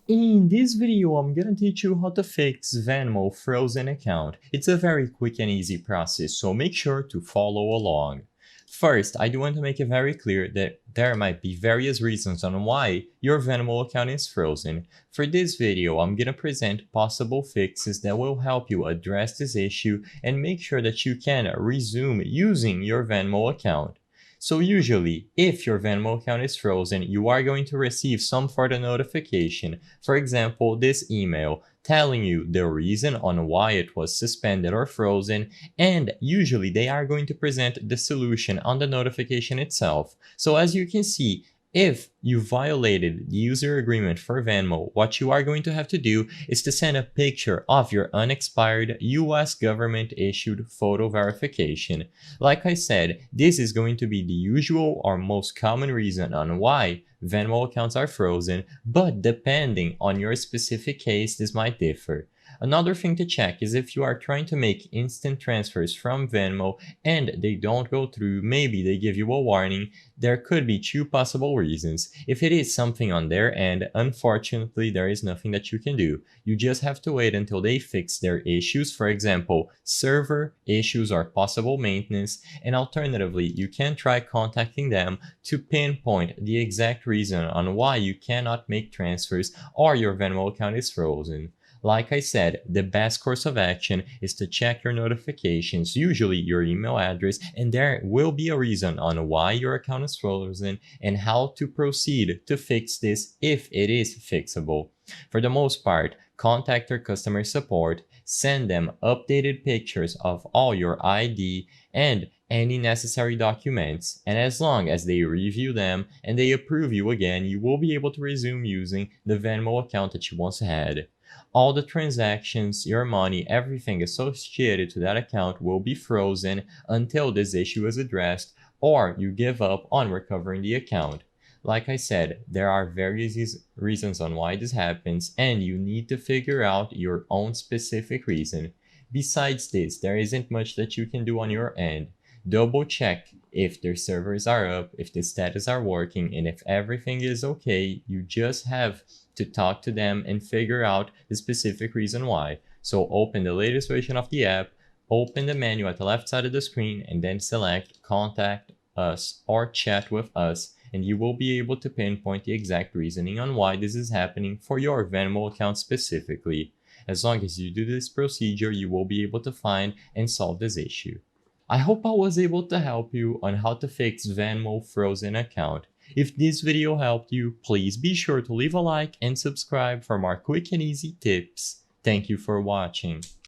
In this video, I'm gonna teach you how to fix Venmo frozen account. It's a very quick and easy process, so make sure to follow along. First, I do want to make it very clear that there might be various reasons on why your Venmo account is frozen. For this video, I'm gonna present possible fixes that will help you address this issue and make sure that you can resume using your Venmo account. So usually, if your Venmo account is frozen, you are going to receive some sort of notification. For example, this email telling you the reason on why it was suspended or frozen, and usually they are going to present the solution on the notification itself. So as you can see, if you violated the user agreement for Venmo, what you are going to have to do is to send a picture of your unexpired US government issued photo verification. Like I said, this is going to be the usual or most common reason on why Venmo accounts are frozen, but depending on your specific case, this might differ. Another thing to check is if you are trying to make instant transfers from Venmo and they don't go through, maybe they give you a warning. There could be two possible reasons. If it is something on their end, unfortunately, there is nothing that you can do. You just have to wait until they fix their issues, for example, server issues or possible maintenance, and alternatively, you can try contacting them to pinpoint the exact reason on why you cannot make transfers or your Venmo account is frozen. Like I said, the best course of action is to check your notifications, usually your email address, and there will be a reason on why your account is frozen and how to proceed to fix this if it is fixable. For the most part, contact your customer support, send them updated pictures of all your ID and any necessary documents, and as long as they review them and they approve you again, you will be able to resume using the Venmo account that you once had. All the transactions, your money, everything associated to that account will be frozen until this issue is addressed or you give up on recovering the account. Like I said, there are various reasons on why this happens, and you need to figure out your own specific reason. Besides this, there isn't much that you can do on your end. Double check if their servers are up, if the status are working, and if everything is okay. You just have to talk to them and figure out the specific reason why. So open the latest version of the app, open the menu at the left side of the screen, and then select contact us or chat with us, and you will be able to pinpoint the exact reasoning on why this is happening for your Venmo account specifically. As long as you do this procedure, you will be able to find and solve this issue. I hope I was able to help you on how to fix Venmo frozen account. If this video helped you, please be sure to leave a like and subscribe for more quick and easy tips. Thank you for watching.